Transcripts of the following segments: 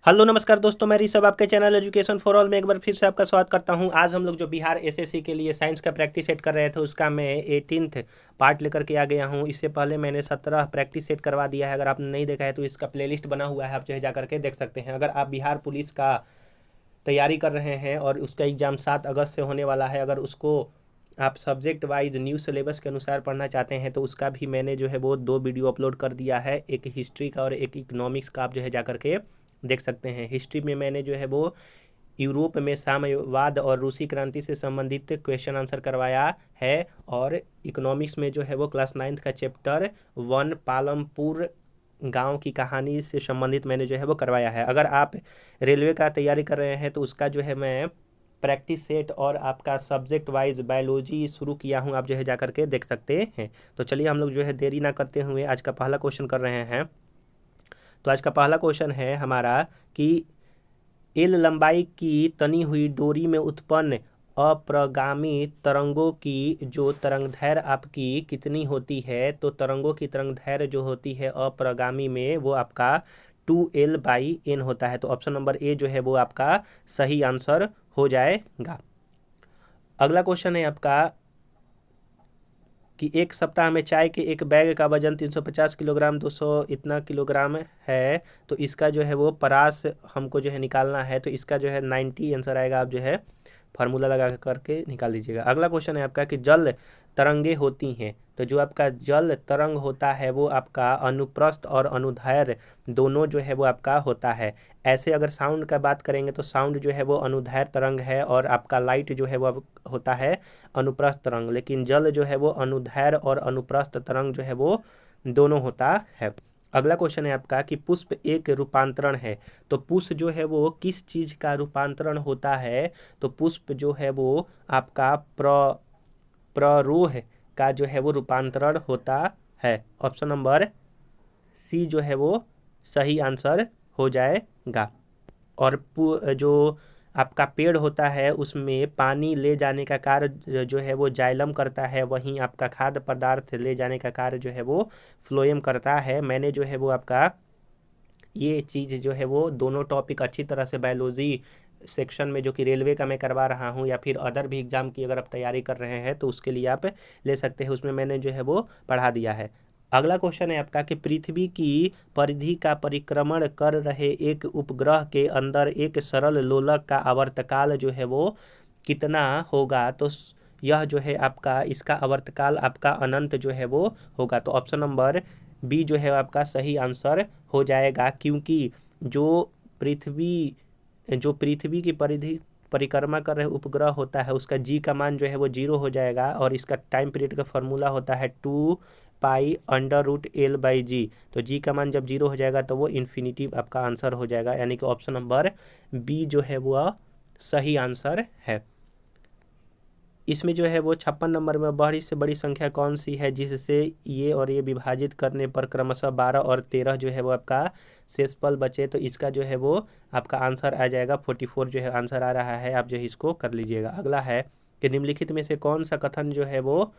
Hello नमस्कार दोस्तों, मैं ऋषभ आपके चैनल एजुकेशन फॉर ऑल में एक बार फिर से आपका स्वागत करता हूं। आज हम लोग जो बिहार एसएससी के लिए साइंस का प्रैक्टिस सेट कर रहे थे उसका मैं 18th पार्ट लेकर के आ गया हूं। इससे पहले मैंने 17 प्रैक्टिस सेट करवा दिया है। अगर आपने नहीं देखा है तो इसका प्लेलिस्ट बना हुआ है, आप जो है जा करके देख सकते हैं। अगर आप बिहार पुलिस का तैयारी कर रहे हैं और उसका एग्ज़ाम 7 अगस्त से होने वाला है, अगर उसको आप सब्जेक्ट वाइज न्यू सिलेबस के अनुसार पढ़ना चाहते हैं तो उसका भी मैंने जो है वो 2 वीडियो अपलोड कर दिया है, एक हिस्ट्री का और एक इकोनॉमिक्स का। आप जो है जा करके देख सकते हैं। हिस्ट्री में मैंने जो है वो यूरोप में साम्यवाद और रूसी क्रांति से संबंधित क्वेश्चन आंसर करवाया है, और इकोनॉमिक्स में जो है वो क्लास 9th का चैप्टर 1 पालमपुर गांव की कहानी से संबंधित मैंने जो है वो करवाया है। अगर आप रेलवे का तैयारी कर रहे हैं तो उसका जो है मैं प्रैक्टिस सेट और आपका सब्जेक्ट वाइज बायोलॉजी शुरू किया हूं, आप जो है जा करके देख सकते हैं। तो चलिए हम लोग जो है देरी ना करते हुए आज का पहला क्वेश्चन कर रहे हैं। तो आज का पहला क्वेश्चन है हमारा कि एल लंबाई की तनी हुई डोरी में उत्पन्न अप्रगामी तरंगों की जो तरंगदैर्घ्य आपकी कितनी होती है। तो तरंगों की तरंगदैर्घ्य जो होती है अप्रगामी में वो आपका 2L/N होता है। तो ऑप्शन नंबर ए जो है वो आपका सही आंसर हो जाएगा। अगला क्वेश्चन है आपका कि एक सप्ताह में चाय के एक बैग का वजन 350 किलोग्राम 200 इतना किलोग्राम है। तो इसका जो है वो परास हमको जो है निकालना है। तो इसका जो है 90 आंसर आएगा। आप जो है फार्मूला लगा करके निकाल दीजिएगा। अगला क्वेश्चन है आपका कि जल तरंगे होती हैं। तो जो आपका जल तरंग होता है वो आपका अनुप्रस्थ और अनुदैर्घ्य दोनों जो है वो आपका होता है। ऐसे अगर साउंड का बात करेंगे तो साउंड जो है वो अनुदैर्घ्य तरंग है, और आपका लाइट जो है वो होता है अनुप्रस्थ तरंग। लेकिन जल जो है वो अनुदैर्घ्य और अनुप्रस्थ तरंग जो है वो दोनों होता है। अगला क्वेश्चन है आपका कि पुष्प एक रूपांतरण है। तो पुष्प जो है वो किस चीज का रूपांतरण होता है। तो पुष्प जो है वो आपका प्ररोह का जो है वो रूपांतरण होता है। ऑप्शन नंबर सी जो है वो सही आंसर हो जाएगा। और जो आपका पेड़ होता है उसमें पानी ले जाने का कार्य जो है वो जाइलम करता है, वहीं आपका खाद्य पदार्थ ले जाने का कार्य जो है वो फ्लोएम करता है। मैंने जो है वो आपका ये चीज़ जो है वो दोनों टॉपिक अच्छी तरह से बायोलॉजी सेक्शन में जो कि रेलवे का मैं करवा रहा हूँ, या फिर अदर भी एग्ज़ाम की अगर आप तैयारी कर रहे हैं तो उसके लिए आप ले सकते हैं, उसमें मैंने जो है वो पढ़ा दिया है। अगला क्वेश्चन है आपका कि पृथ्वी की परिधि का परिक्रमण कर रहे एक उपग्रह के अंदर एक सरल लोलक का आवर्तकाल जो है वो कितना होगा। तो यह जो है आपका इसका आवर्तकाल आपका अनंत जो है वो होगा। तो ऑप्शन नंबर बी जो है आपका सही आंसर हो जाएगा, क्योंकि जो पृथ्वी जो पृथ्वी की परिधि परिक्रमा कर रहे उपग्रह होता है उसका जी का मान जो है वो 0 हो जाएगा, और इसका टाइम पीरियड का फॉर्मूला होता है 2π√L/g। तो जी का मान जब 0 हो जाएगा तो वो इन्फिनिटी आपका आंसर हो जाएगा, यानी कि ऑप्शन नंबर बी जो है वो सही आंसर है। इसमें जो है वो 56 नंबर में बड़ी से बड़ी संख्या कौन सी है जिससे ये और ये विभाजित करने पर क्रमशः 12 और 13 जो है वो आपका शेषफल बचे। तो इसका जो है वो आपका आंसर आ जाएगा 44 जो है आंसर आ रहा है। आप जो है इसको कर लीजिएगा। अगला है कि निम्नलिखित में से कौन सा कथन जो है वो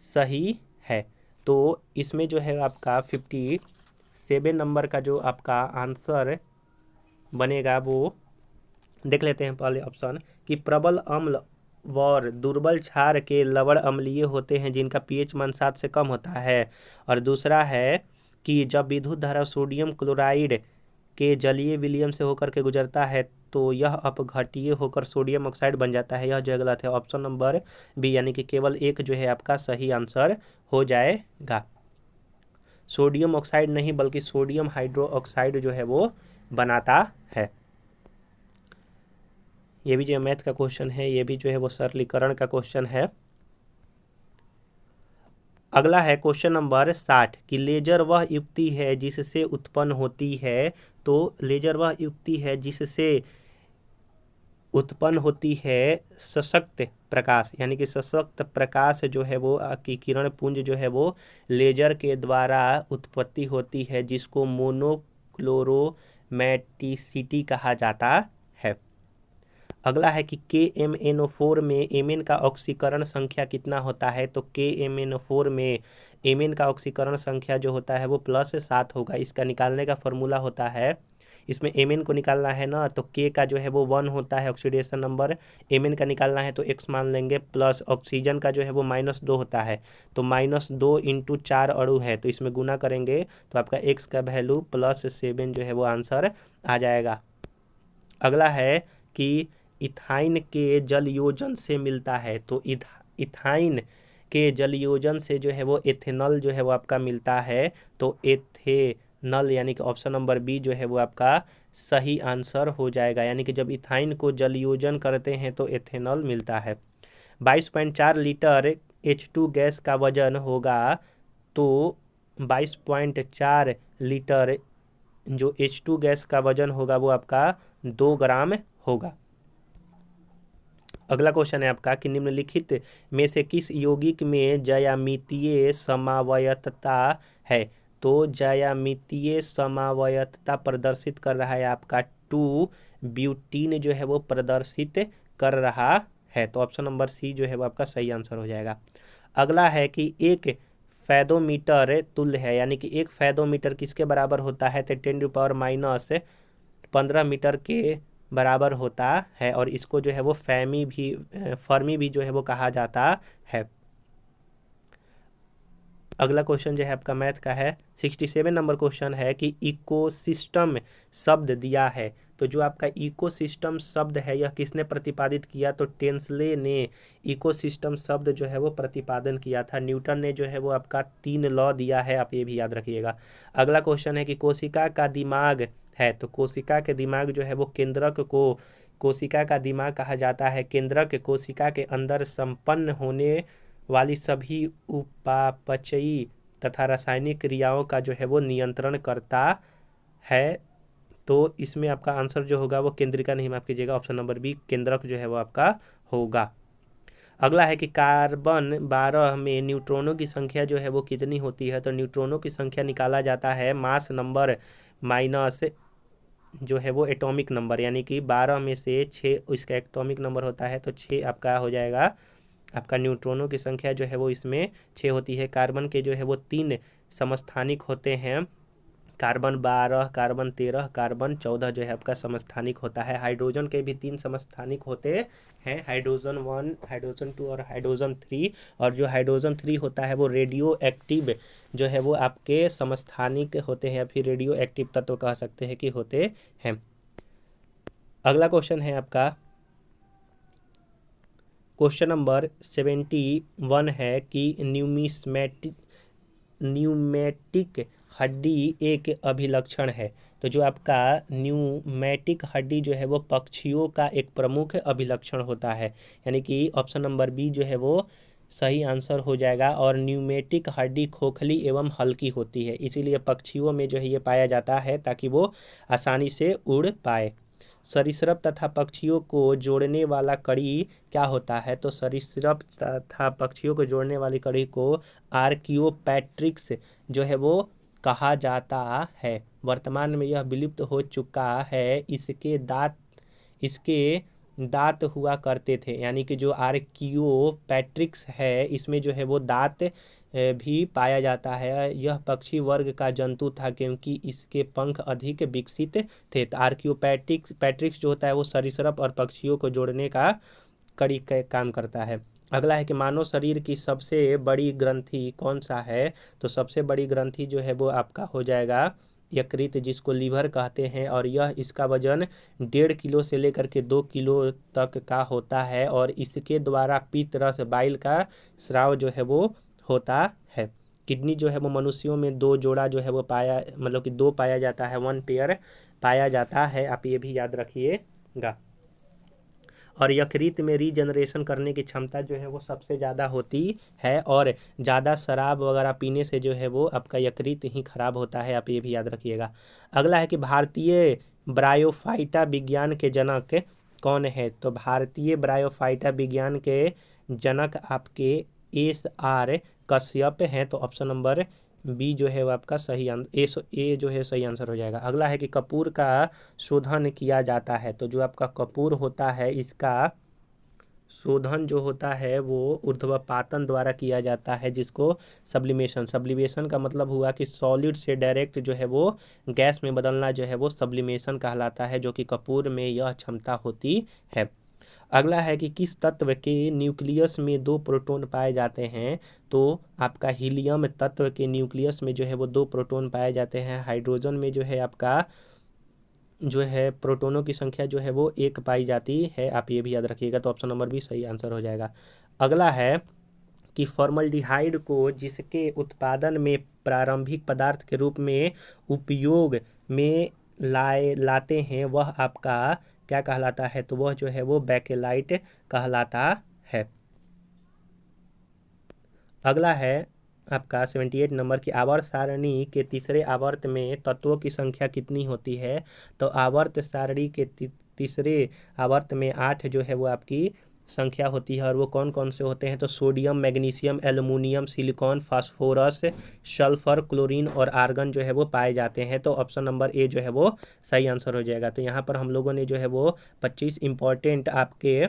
सही है। तो इसमें जो है आपका 57 नंबर का जो आपका आंसर बनेगा वो देख लेते हैं। पहले ऑप्शन कि प्रबल अम्ल और दुर्बल क्षार के लवण अम्लीय होते हैं जिनका पीएच मान 7 से कम होता है। और दूसरा है कि जब विद्युत धारा सोडियम क्लोराइड के जलीय विलयन से होकर के गुजरता है तो यह अपघट्य होकर सोडियम ऑक्साइड बन जाता है। यह जो है गलत है। ऑप्शन नंबर बी यानी कि केवल एक जो है आपका सही आंसर हो जाएगा। सोडियम ऑक्साइड नहीं बल्कि सोडियम हाइड्रोक्साइड जो है वो बनाता है। ये भी जो है मैथ का क्वेश्चन है, ये भी जो है वो सरलीकरण का क्वेश्चन है। अगला है क्वेश्चन नंबर 60 कि लेजर वह युक्ति है जिससे उत्पन्न होती है। तो लेजर वह युक्ति है जिससे उत्पन्न होती है सशक्त प्रकाश, यानी कि सशक्त प्रकाश जो है वो की किरण पुंज जो है वो लेजर के द्वारा उत्पत्ति होती है, जिसको मोनोक्लोरोमैटिसिटी कहा जाता है। अगला है कि KMnO4 में Mn का ऑक्सीकरण संख्या कितना होता है। तो KMnO4 में Mn का ऑक्सीकरण संख्या जो होता है वो +7 होगा। इसका निकालने का फॉर्मूला होता है इसमें Mn को निकालना है ना, तो K का जो है वो 1 होता है ऑक्सीडेशन नंबर, Mn का निकालना है तो x मान लेंगे, प्लस ऑक्सीजन का जो है वो -2 होता है, तो -2 इंटू 4 अणु है, तो इसमें गुना करेंगे तो आपका x का वैल्यू +7 जो है वो आंसर आ जाएगा। अगला है कि इथाइन के जल योजन से मिलता है, तो इथाइन के जल योजन से जो है वो एथेनॉल जो है वो आपका मिलता है, तो एथेनॉल यानी कि ऑप्शन नंबर बी जो है वो आपका सही आंसर हो जाएगा। यानी कि जब इथाइन को जल योजन करते हैं तो एथेनॉल मिलता है। 22.4 लीटर H2 गैस का वजन होगा, तो 22.4 लीटर जो H2 गैस का वजन होगा वो आपका 2 ग्राम होगा। अगला क्वेश्चन है आपका कि निम्नलिखित में से किस यौगिक में ज्यामितीय समावयतता है, तो ज्यामितीय समावयतता प्रदर्शित कर रहा है आपका 2 ब्यूटीन जो है वो प्रदर्शित कर रहा है, तो ऑप्शन नंबर सी जो है वो आपका सही आंसर हो जाएगा। अगला है कि एक फैदोमीटर तुल्य है, यानी कि एक फैदोमीटर किसके बराबर होता है, तो 10⁻15 मीटर के बराबर होता है, और इसको जो है वो फर्मी भी जो है वो कहा जाता है। अगला क्वेश्चन जो है आपका मैथ का है, 67 नंबर क्वेश्चन है कि इकोसिस्टम शब्द दिया है, तो जो आपका इकोसिस्टम शब्द है यह किसने प्रतिपादित किया, तो टेंसले ने इकोसिस्टम शब्द जो है वो प्रतिपादन किया था। न्यूटन ने जो है वो आपका 3 लॉ दिया है, आप ये भी याद रखिएगा। अगला क्वेश्चन है कि कोशिका का दिमाग है, तो कोशिका के दिमाग जो है वो केंद्रक को कोशिका का दिमाग कहा जाता है। केंद्रक कोशिका के अंदर संपन्न होने वाली सभी उपापचयी तथा रासायनिक क्रियाओं का जो है वो नियंत्रण करता है, तो इसमें आपका आंसर जो होगा वो केंद्रिका नहीं, माफ कीजिएगा, ऑप्शन नंबर बी केंद्रक जो है वो आपका होगा। अगला है कि कार्बन 12 में न्यूट्रॉनों की संख्या जो है वो कितनी होती है, तो न्यूट्रॉनों की संख्या निकाला जाता है मास नंबर माइनस जो है वो एटॉमिक नंबर, यानी कि 12 में से 6 इसका एटॉमिक नंबर होता है, तो 6 आपका हो जाएगा। आपका न्यूट्रॉनों की संख्या जो है वो इसमें 6 होती है। कार्बन के जो है वो 3 समस्थानिक होते हैं, कार्बन 12, कार्बन 13, कार्बन 14 जो है आपका समस्थानिक होता है। हाइड्रोजन के भी 3 समस्थानिक होते हैं, हाइड्रोजन 1, हाइड्रोजन 2 और हाइड्रोजन 3, और जो हाइड्रोजन 3 होता है वो रेडियो एक्टिव जो है वो आपके समस्थानिक होते हैं, या फिर रेडियो एक्टिव तत्व कह सकते हैं कि होते हैं। अगला क्वेश्चन है आपका क्वेश्चन नंबर 71 है कि न्यूमेटिक हड्डी एक अभिलक्षण है, तो जो आपका न्यूमेटिक हड्डी जो है वो पक्षियों का एक प्रमुख अभिलक्षण होता है, यानी कि ऑप्शन नंबर बी जो है वो सही आंसर हो जाएगा। और न्यूमेटिक हड्डी खोखली एवं हल्की होती है, इसीलिए पक्षियों में जो है ये पाया जाता है ताकि वो आसानी से उड़ पाए। सरीसृप तथा पक्षियों को जोड़ने वाला कड़ी क्या होता है, तो सरीसृप तथा पक्षियों को जोड़ने वाली कड़ी को आर्कियोपैट्रिक्स जो है वो कहा जाता है। वर्तमान में यह विलुप्त हो चुका है, इसके दांत हुआ करते थे, यानी कि जो आर्कियोपैट्रिक्स है इसमें जो है वो दांत भी पाया जाता है। यह पक्षी वर्ग का जंतु था क्योंकि इसके पंख अधिक विकसित थे। तो आर्कियोपैट्रिक्स जो होता है वो सरीसृप और पक्षियों को जोड़ने का कड़ी काम करता है। अगला है कि मानव शरीर की सबसे बड़ी ग्रंथि कौन सा है, तो सबसे बड़ी ग्रंथि जो है वो आपका हो जाएगा यकृत, जिसको लीवर कहते हैं, और यह इसका वजन 1.5 किलो से लेकर के 2 किलो तक का होता है, और इसके द्वारा पित्त रस बाइल का स्राव जो है वो होता है। किडनी जो है वो मनुष्यों में 2 जोड़ा जो है वो मतलब कि 2 पाया जाता है, 1 पेयर पाया जाता है, आप ये भी याद रखिएगा। और यकृत में रीजनरेशन करने की क्षमता जो है वो सबसे ज़्यादा होती है, और ज़्यादा शराब वगैरह पीने से जो है वो आपका यकृत ही खराब होता है, आप ये भी याद रखिएगा। अगला है कि भारतीय ब्रायोफाइटा विज्ञान के जनक कौन है, तो भारतीय ब्रायोफाइटा विज्ञान के जनक आपके SR कश्यप हैं, तो ऑप्शन नंबर बी जो है वो आपका सही ए जो है सही आंसर हो जाएगा। अगला है कि कपूर का शोधन किया जाता है, तो जो आपका कपूर होता है इसका शोधन जो होता है वो ऊर्ध्वपातन द्वारा किया जाता है, जिसको सब्लिमेशन, सब्लिमेशन का मतलब हुआ कि सॉलिड से डायरेक्ट जो है वो गैस में बदलना जो है वो सब्लिमेशन कहलाता है, जो कि कपूर में यह क्षमता होती है। अगला है कि किस तत्व के न्यूक्लियस में दो प्रोटॉन पाए जाते हैं। तो आपका हीलियम तत्व के न्यूक्लियस में जो है वो दो प्रोटॉन पाए जाते हैं। हाइड्रोजन में जो है आपका जो है प्रोटोनों की संख्या जो है वो एक पाई जाती है। आप ये भी याद रखिएगा, तो ऑप्शन नंबर बी सही आंसर हो जाएगा। अगला है कि फॉर्मल्डिहाइड को जिसके उत्पादन में प्रारंभिक पदार्थ के रूप में उपयोग में लाते हैं वह आपका क्या कहलाता है। तो वह जो है वो बेकेलाइट कहलाता है। अगला है आपका 78 नंबर की आवर्त सारणी के तीसरे आवर्त में तत्वों की संख्या कितनी होती है। तो आवर्त सारणी के तीसरे आवर्त में 8 जो है वो आपकी संख्या होती है। और वो कौन कौन से होते हैं। तो sodium, magnesium, aluminium, silicon, phosphorus, sulphur, chlorine और आर्गन जो है वो पाए जाते हैं। तो ऑप्शन नंबर ए जो है वो सही आंसर हो जाएगा। तो यहाँ पर हम लोगों ने जो है वो 25 इंपॉर्टेंट आपके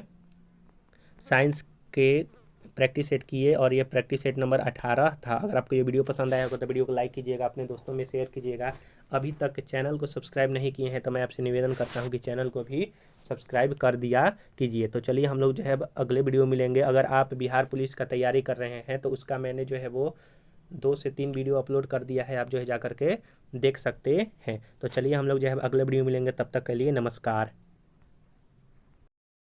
साइंस के प्रैक्टिस सेट किए, और ये प्रैक्टिस सेट नंबर 18 था। अगर आपको ये वीडियो पसंद आया होगा तो वीडियो को लाइक कीजिएगा, अपने दोस्तों में शेयर कीजिएगा। अभी तक चैनल को सब्सक्राइब नहीं किए हैं तो मैं आपसे निवेदन करता हूँ कि चैनल को भी सब्सक्राइब कर दिया कीजिए। तो चलिए हम लोग जो है अगले वीडियो मिलेंगे। अगर आप बिहार पुलिस का तैयारी कर रहे हैं तो उसका मैंने जो है वो 2 से 3 वीडियो अपलोड कर दिया है, आप जो है जा करके देख सकते हैं। तो चलिए हम लोग जो है अगले वीडियो मिलेंगे, तब तक के लिए नमस्कार।